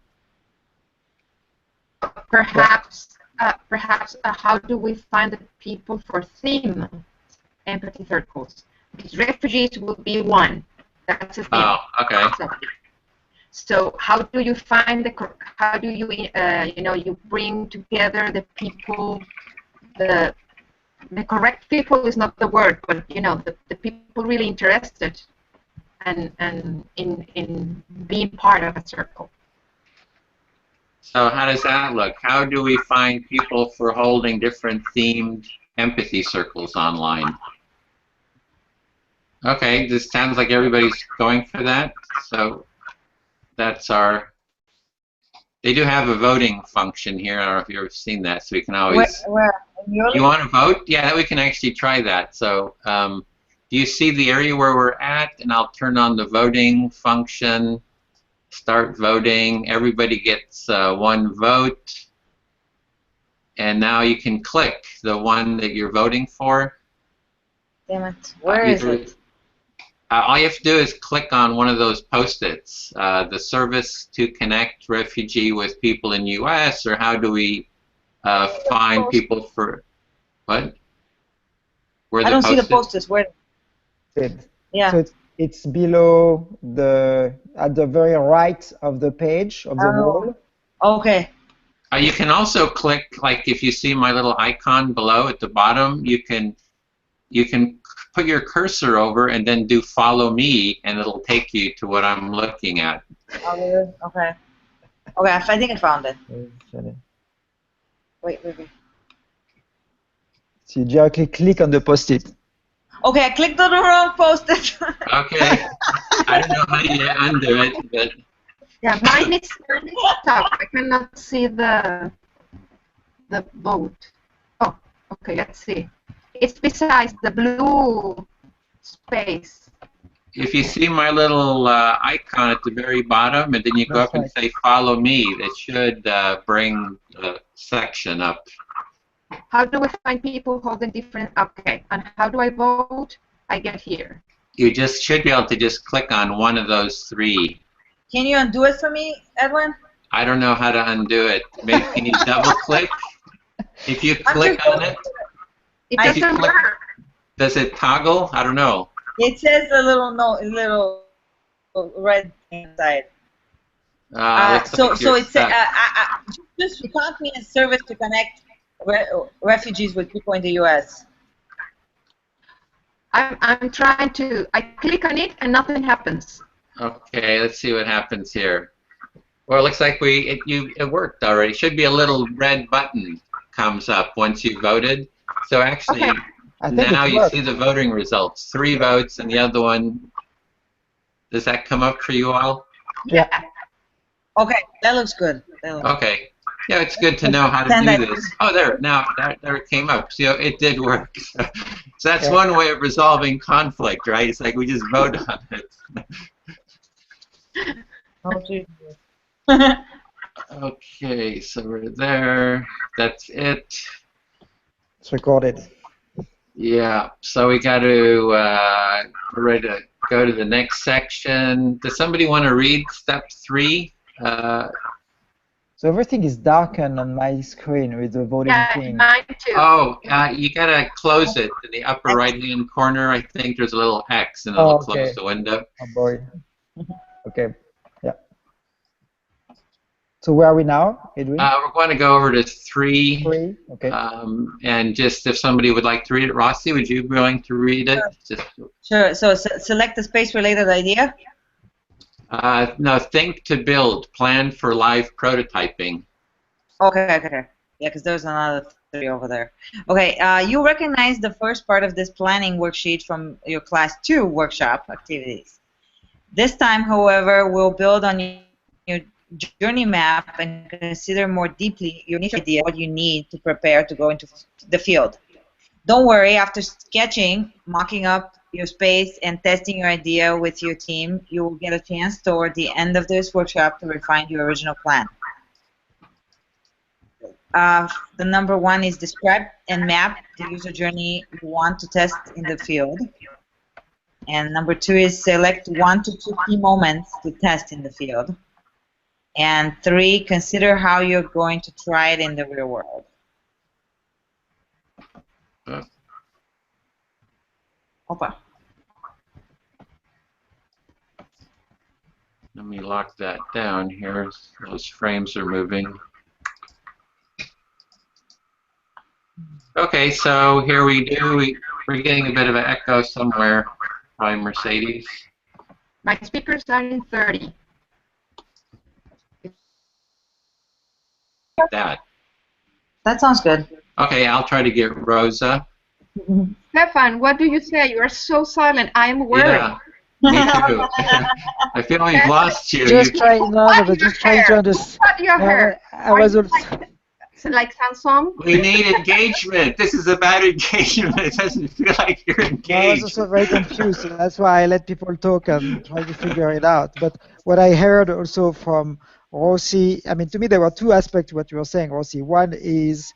Perhaps, how do we find the people for theme empathy circles? Because refugees would be one. That's a theme. Oh, okay. So how do you find how do you you know, you bring together the people, the correct people is not the word, but you know, the people really interested and in being part of a circle. So how does that look? How do we find people for holding different themed empathy circles online? Okay, this sounds like everybody's going for that. So that's our... They do have a voting function here. I don't know if you've ever seen that, so we can always... You want to vote? Yeah, we can actually try that. So do you see the area where we're at? And I'll turn on the voting function. start voting. Everybody gets one vote. And now you can click the one that you're voting for. Damn it. Where is it? All you have to do is click on one of those Post-its. The service to connect refugee with people in U.S. or how do we find people for what? Where I don't see the Post-its. Where? Yeah. So it's below at the very right of the page of the wall. Okay. You can also click, like if you see my little icon below at the bottom, you can put your cursor over and then do follow me, and it'll take you to what I'm looking at. Oh, really? Okay. Okay, I think I found it. Wait. So you directly click on the Post-it. Okay, I clicked on the wrong Post-it. Okay. I don't know how you undo it, but... Yeah, mine is stuck. I cannot see the vote. Oh, okay, let's see. It's besides the blue space. If you see my little icon at the very bottom, and then you go up and say follow me, it should bring the section up. How do we find people holding different... Okay, and how do I vote? I get here. You just should be able to just click on one of those three. Can you undo it for me, Edwin? I don't know how to undo it. Maybe can you double click? If you click on it, it doesn't work. Does it toggle? I don't know. It says a little red inside. So it's just prompt me a service to connect refugees with people in the U.S. I'm trying to. I click on it and nothing happens. Okay, let's see what happens here. Well, it looks like it worked already. Should be a little red button comes up once you voted. So actually, now you see the voting results. 3 votes, and the other one. Does that come up for you all? Yeah. Okay, that looks good. Okay. Yeah, it's good to know how to do this. Oh, there it came up. So it did work. So that's one way of resolving conflict, right? It's like we just vote on it. Okay, so we're there. That's it. It's recorded. Yeah, so we got to, we're ready to go to the next section. Does somebody want to read step 3? So everything is darkened on my screen with the voting thing. Mine too. Oh, you gotta close it in the upper right-hand corner. I think there's a little X, and it'll close the window. Oh boy. Okay. Yeah. So where are we now, Edwin? We're going to go over to 3. 3. Okay. And just if somebody would like to read it, Rossi, would you be willing to read it? Sure. So select the space-related idea. No, think to build, plan for live prototyping. Okay. Yeah, because there's another 3 over there. Okay, you recognize the first part of this planning worksheet from your Class 2 workshop activities. This time, however, we'll build on your journey map and consider more deeply your initial idea, what you need to prepare to go into the field. Don't worry, after sketching, mocking up your space and testing your idea with your team, you will get a chance toward the end of this workshop to refine your original plan. The number 1 is describe and map the user journey you want to test in the field. And number 2 is select 1 to 2 key moments to test in the field. And 3, consider how you're going to try it in the real world. Opa. Let me lock that down here. Those frames are moving. Okay, so here we do. We're getting a bit of an echo somewhere. Probably Mercedes. My speakers are in 30. That sounds good. Okay, I'll try to get Rosa. Stefan, what do you say? You are so silent. I'm worried. Yeah, me too. I feel we've lost you. Just trying to understand. Cut your hair. I was also like Sansom? We need engagement. This is about engagement. It doesn't feel like you're engaged. I was also very confused, so that's why I let people talk and try to figure it out. But what I heard also from Rossi, I mean, to me, there were two aspects to what you were saying, Rossi. One is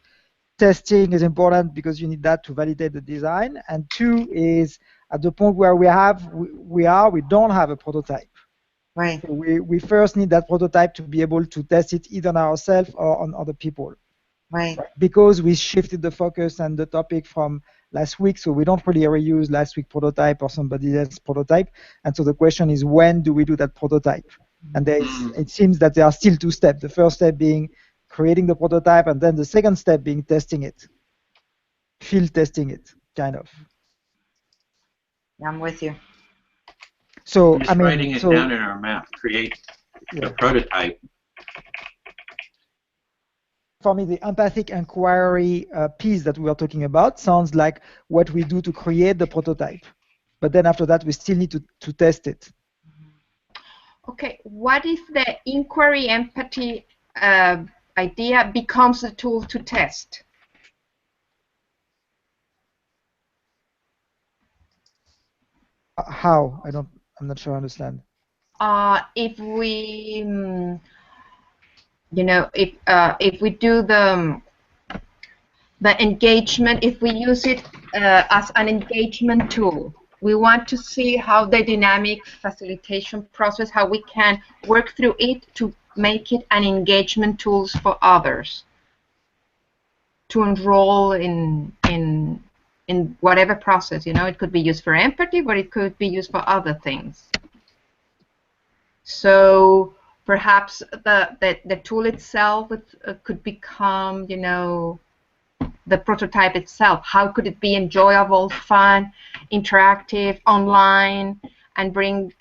testing is important because you need that to validate the design. And two is at the point where we don't have a prototype. Right. So we first need that prototype to be able to test it either on ourselves or on other people. Right. Because we shifted the focus and the topic from last week, so we don't really reuse last week's prototype or somebody else's prototype. And so the question is, when do we do that prototype? And it seems that there are still two steps. The first step being creating the prototype, and then the second step being testing it, field testing it, kind of. Yeah, I'm with you. So just writing it down in our map, create a prototype. For me, the empathic inquiry piece that we are talking about sounds like what we do to create the prototype. But then after that, we still need to test it. Okay, what if the inquiry empathy idea becomes a tool to test? How? I'm not sure I understand. If we, if we do the engagement, if we use it as an engagement tool, we want to see how the dynamic facilitation process, how we can work through it to make it an engagement tools for others to enroll in whatever process. It could be used for empathy, but it could be used for other things. So perhaps the tool itself could become, the prototype itself. How could it be enjoyable, fun, interactive, online, and bring,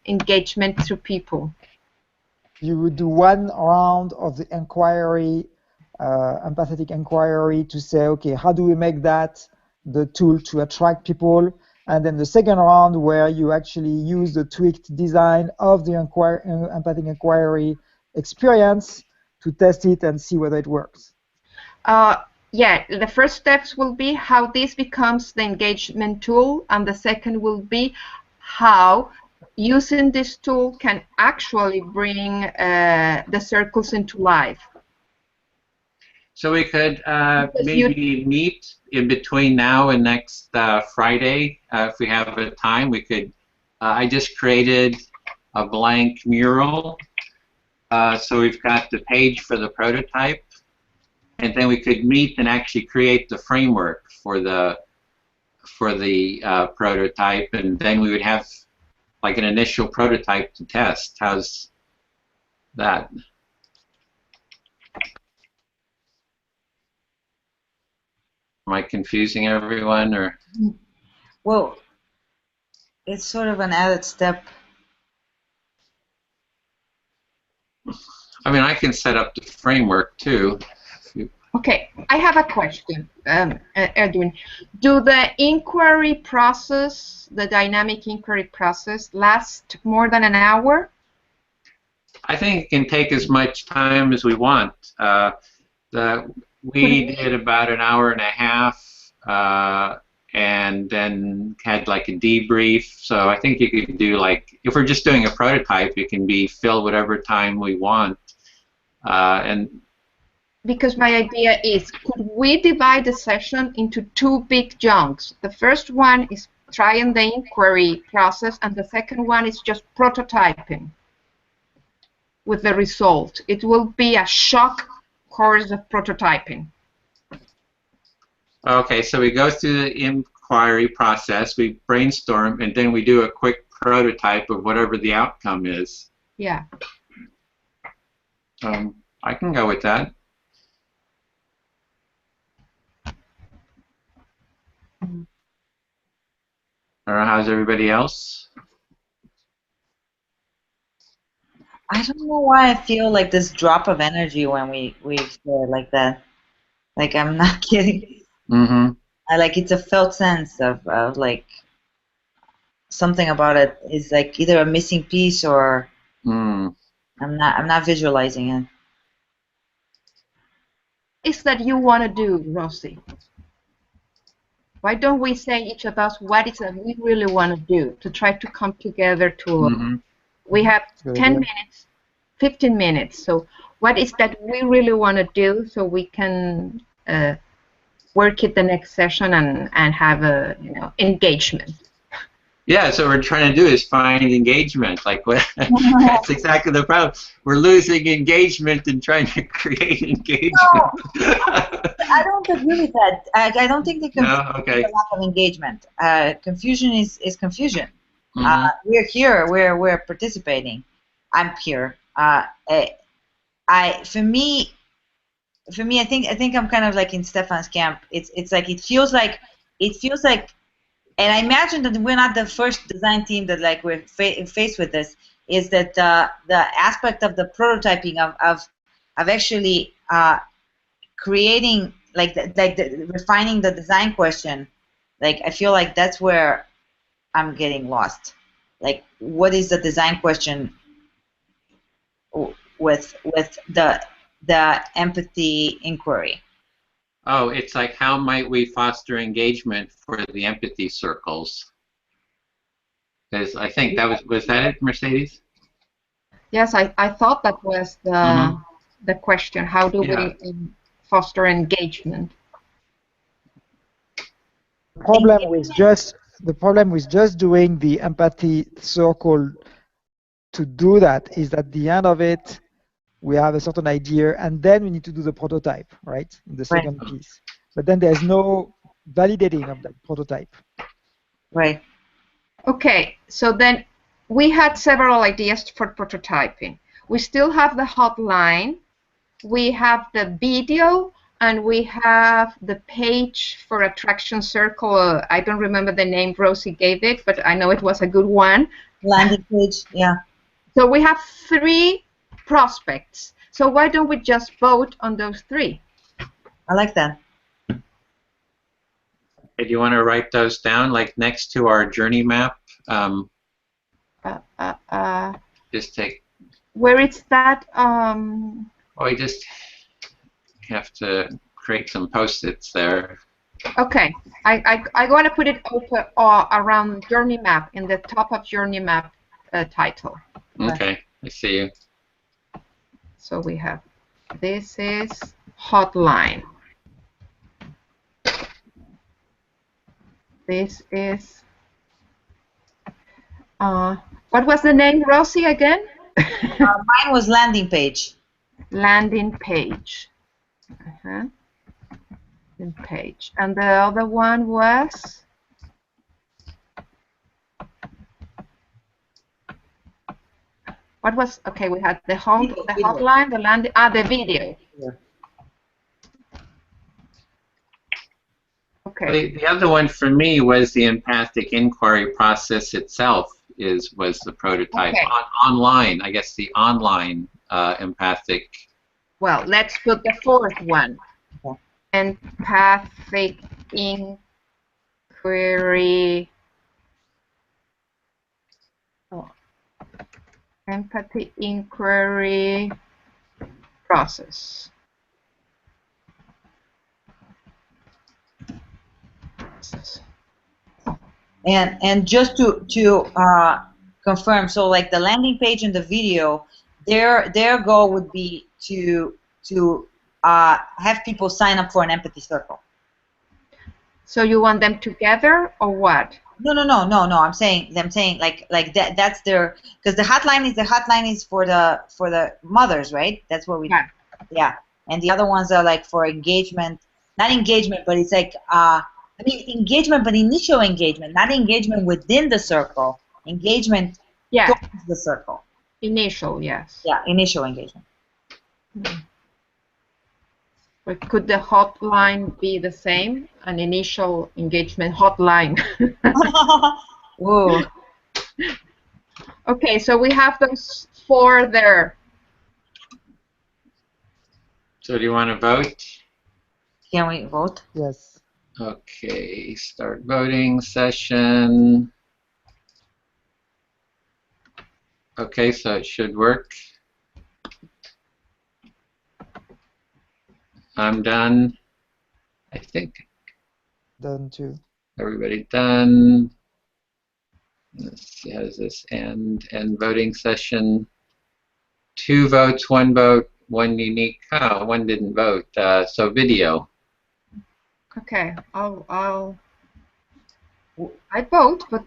engagement to people? You would do one round of the inquiry, empathetic inquiry, to say, okay, how do we make that the tool to attract people? And then the second round where you actually use the tweaked design of the empathic inquiry experience to test it and see whether it works. Yeah, the first steps will be how this becomes the engagement tool, and the second will be how using this tool can actually bring the circles into life. So we could maybe meet in between now and next Friday, if we have a time. We could. I just created a blank mural, so we've got the page for the prototype, and then we could meet and actually create the framework for the prototype, and then we would have like an initial prototype to test. How's that? Am I confusing everyone, or? Well, it's sort of an added step. I mean, I can set up the framework too. Okay, I have a question, Edwin. Do the inquiry process, the dynamic inquiry process, last more than an hour? I think it can take as much time as we want. We did about an hour and a half, and then had like a debrief. So I think you could do, like, if we're just doing a prototype, it can be fill whatever time we want. Because my idea is, could we divide the session into two big chunks? The first one is trying the inquiry process, and the second one is just prototyping with the result. It will be a shock course of prototyping. Okay, so we go through the inquiry process, we brainstorm, and then we do a quick prototype of whatever the outcome is. Yeah. I can go with that. Or how's everybody else? I don't know why I feel like this drop of energy when we say it like that. Like, I'm not kidding. Mm-hmm. It's a felt sense of like something about it is like either a missing piece or I'm not visualizing it. is that you want to do, Rosie? Why don't we say each of us what is that we really want to do to try to come together to? Mm-hmm. We have 10 minutes, 15 minutes. So what is that we really want to do so we can work it the next session and have a engagement? Yeah, so what we're trying to do is find engagement. Like that's exactly the problem. We're losing engagement and trying to create engagement. No, I don't agree with that. I don't think the confusion is a lack of engagement. Confusion is confusion. Mm-hmm. We're here. We're participating. I'm here. For me, I think I'm kind of like in Stefan's camp. It's like it feels like. And I imagine that we're not the first design team that like we're faced with this. Is that the aspect of the prototyping of actually creating refining the design question? Like I feel like that's where I'm getting lost. Like what is the design question with the empathy inquiry? Oh, it's like how might we foster engagement for the empathy circles? Because I think that was that it, Mercedes? Yes, I thought that was the question. How do we foster engagement? The problem with just doing the empathy circle to do that is that at the end of it, we have a certain idea, and then we need to do the prototype, right, in the second piece. But then there's no validating of that prototype. Right. Okay, so then we had several ideas for prototyping. We still have the hotline, we have the video, and we have the page for attraction circle. I don't remember the name Rosie gave it, but I know it was a good one. Landing page, yeah. So we have 3 prospects. So why don't we just vote on those 3? I like that. Do you want to write those down, like next to our journey map? Just take. Where is that? We just have to create some post-its there. Okay, I want to put it over around journey map in the top of journey map title. Okay, I see you. So we have, this is hotline. This is, what was the name, Rosie, again? Mine was landing page. Landing page. Landing page. And the other one was? What was, okay, we had the home, the hotline, the landing, the video. Yeah. Okay. The other one for me was the empathic inquiry process itself was the prototype. Okay. Online, I guess the online empathic. Well, let's put the 4th one. Okay. Empathic inquiry. Empathy inquiry process. And just to confirm, so like the landing page and the video, their goal would be to have people sign up for an empathy circle. So you want them together or what? No. I'm saying like that. That's their, because the hotline is for the mothers, right? That's what we do. Yeah. And the other ones are like for engagement, not engagement, but it's like engagement, but initial engagement, not engagement within the circle. Engagement towards the circle. Initial, yes. Yeah, initial engagement. But could the hotline be the same? An initial engagement hotline. Whoa. Okay, so we have those 4 there. So do you want to vote? Can we vote? Yes. Okay, start voting session. Okay, so it should work. I'm done. I think Done too. everybody done. Let's see, how does this end? End voting session. 2 votes, 1 vote, 1 unique. Oh, 1 didn't vote. So video. Okay, I vote, but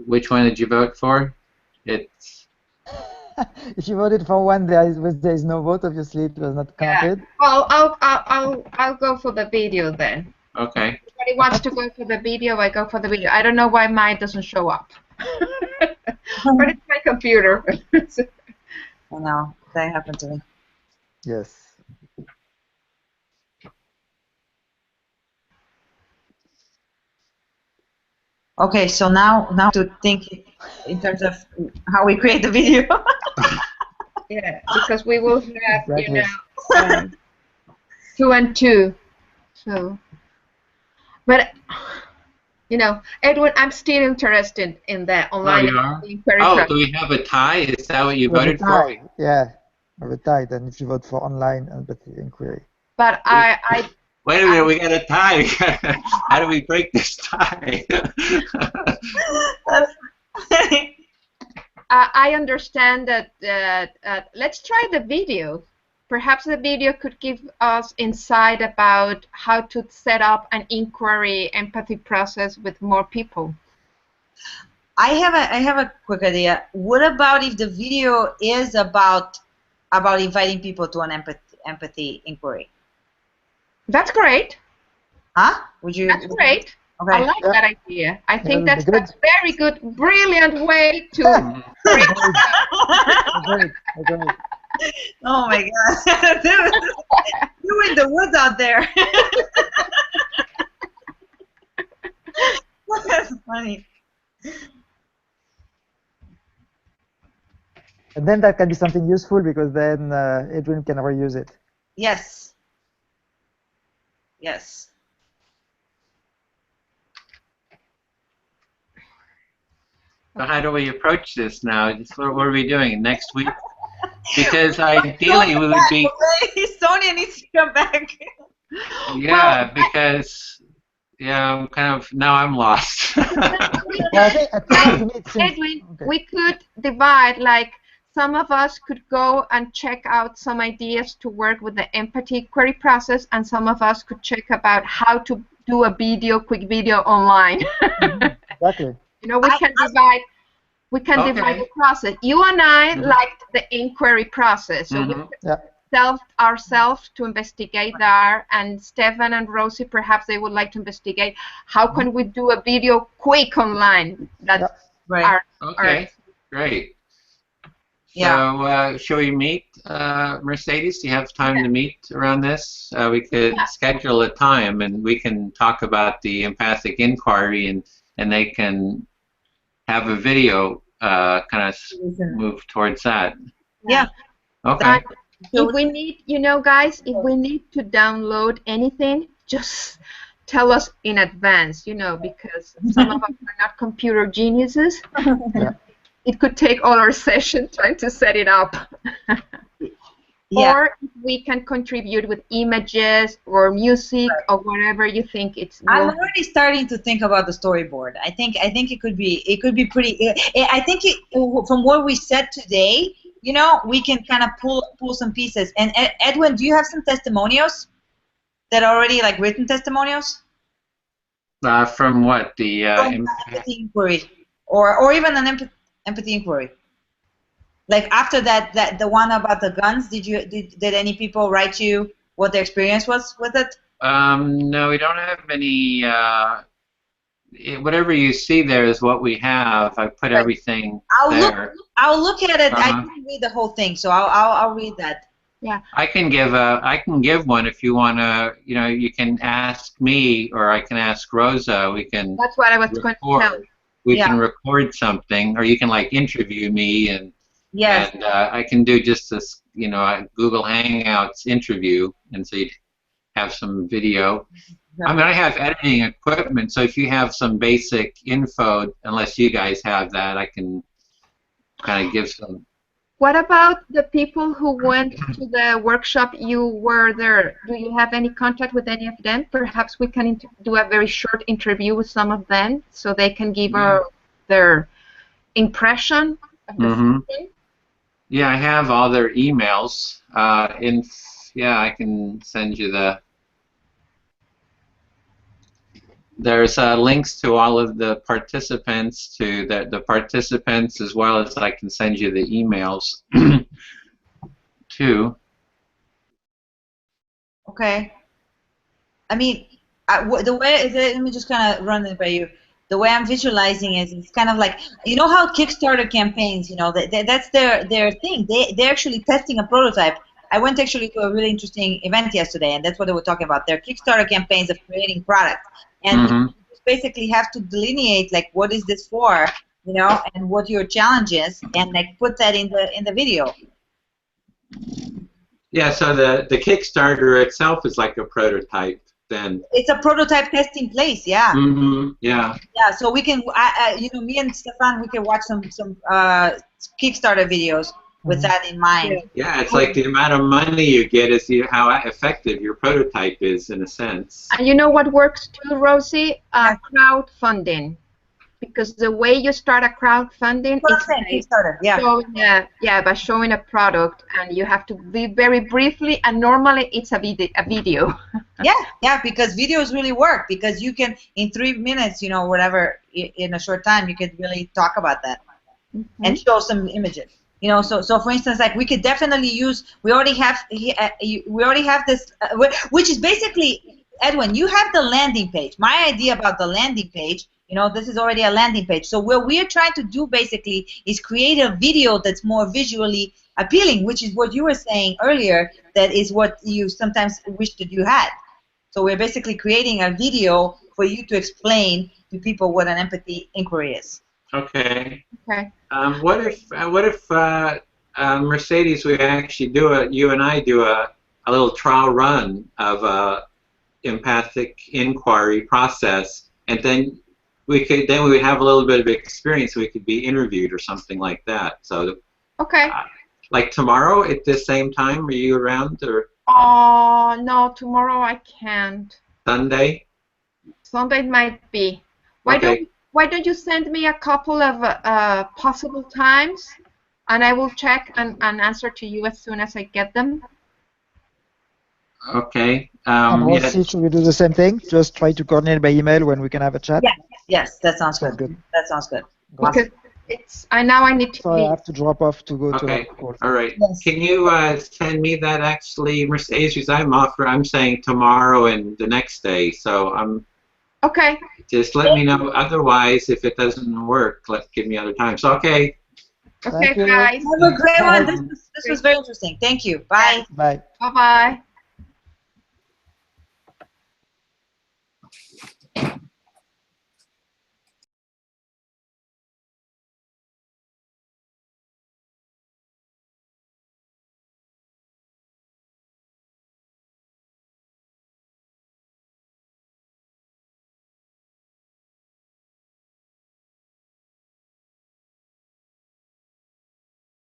Which one did you vote for? It's. If you voted for one, there is no vote. Obviously, it was not counted. yeah. Well, I'll go for the video then. Okay. Everybody wants to go for the video. I go for the video. I don't know why mine doesn't show up. But it's my computer. I know that happened to me. Yes. Okay, so now to think in terms of how we create the video. Yeah, because we will have, Exactly. you know, 2 and 2. So, but you know, Edwin, I'm still interested in the online you are? inquiry Oh, process. do we have a tie? Is that what you With a voted for? tie. Yeah, with a tie. Then if you vote for online empathy inquiry. But I Wait a minute, we got a tie. How do we break this tie? I understand that let's try the video. Perhaps the video could give us insight about how to set up an inquiry empathy process with more people. I have a quick idea. What about if the video is about inviting people to an empathy inquiry? That's great. Huh? Would you? That's great. Okay. I like that idea. I think that'd that's be a very good, brilliant way to. Agreed. Agreed. Oh my God! You in the woods out there. That's funny. And then that can be something useful because then Adrian can reuse it. Yes. Yes. So how do we approach this now? What are we doing next week? Because ideally we would be. Sonia needs to come back. Yeah, because I'm kind of now I'm lost. Well, I think to me it seems- Edwin, okay. we could divide, like some of us could go and check out some ideas to work with the empathy query process, and some of us could check about how to do a quick video online. Exactly. You know, we can divide the process. You and I liked the inquiry process, so we could ourselves to investigate there, and Stefan and Rosie, perhaps they would like to investigate how can we do a video quick online. That's Right. Okay, great. Yeah. So shall we meet, Mercedes? Do you have time to meet around this? We could schedule a time and we can talk about the empathic inquiry, and they can have a video kind of move towards that. Yeah. Okay. If we need, you know, guys, if we need to download anything, just tell us in advance, you know, because some of us are not computer geniuses. Yeah. It could take all our session trying to set it up. Yeah. Or if we can contribute with images or music or whatever you think it's. I'm already starting to think about the storyboard. I think it could be pretty. I think from what we said today, you know, we can kind of pull some pieces. And Edwin, do you have some testimonials that are already like written testimonials? From what the empathy inquiry, or even an empathy inquiry. Like after that the one about the guns, did any people write you what their experience was with it? No, we don't have any. Whatever you see there is what we have. I put everything there. I'll look at it. I didn't read the whole thing, so I'll read that. Yeah. I can give one if you want to. You know, you can ask me or I can ask Rosa. We can. That's what I was going to tell. We can record something, or you can like interview me and. Yes. And I can do just this, you know, a Google Hangouts interview, and so you'd have some video. I mean, I have editing equipment, so if you have some basic info, unless you guys have that, I can kind of give some. What about the people who went to the workshop? You were there. Do you have any contact with any of them? Perhaps we can do a very short interview with some of them so they can give their impression of the system. Yeah, I have all their emails. Yeah, I can send you there's links to all of the participants, to the participants, as well as I can send you the emails too. Okay. I mean, the way let me just kind of run it by you. The way I'm visualizing it, it's kind of like, you know how Kickstarter campaigns, you know, that's their thing. They're actually testing a prototype. I went actually to a really interesting event yesterday, and that's what they were talking about. Their Kickstarter campaigns of creating products. And you basically have to delineate, like, what is this for, you know, and what your challenge is, and like put that in the video. Yeah, so the Kickstarter itself is like a prototype then. It's a prototype testing place, yeah. Yeah. Yeah, so we can, you know, me and Stefan, we can watch some Kickstarter videos with that in mind. Yeah, it's like the amount of money you get is how effective your prototype is, in a sense. And you know what works too, Rosie? Crowdfunding. Because the way you start a crowdfunding is by showing a product, and you have to be very briefly, and normally it's a video. Yeah, because videos really work, because you can, in 3 minutes, you know, whatever, in a short time, you can really talk about that and show some images. You know, so for instance, like, we could definitely use. We already have this, which is basically, Edwin, you have the landing page. My idea about the landing page, you know, this is already a landing page. So what we're trying to do basically is create a video that's more visually appealing, which is what you were saying earlier. That is what you sometimes wish that you had. So we're basically creating a video for you to explain to people what an empathy inquiry is. Okay. Okay. What if Mercedes, we actually you and I do a little trial run of a empathic inquiry process, and then we would have a little bit of experience. We could be interviewed or something like that. So. Okay. Like tomorrow at the same time, are you around, or? No, tomorrow I can't. Sunday? Sunday might be. Why don't you send me a couple of possible times, and I will check and answer to you as soon as I get them. Okay. Should we do the same thing? Just try to coordinate by email when we can have a chat? Yeah. Yes, that sounds good. That sounds good. Because now I need to. So I have to drop off to go to the call. All right. Yes. Can you send me that actually, Mercedes? Because I'm saying tomorrow and the next day, so I'm. Okay. Just let me know. Otherwise, if it doesn't work, give me other times. Okay. Okay, guys. Have a great one. This was very interesting. Thank you. Bye. Bye. Bye-bye.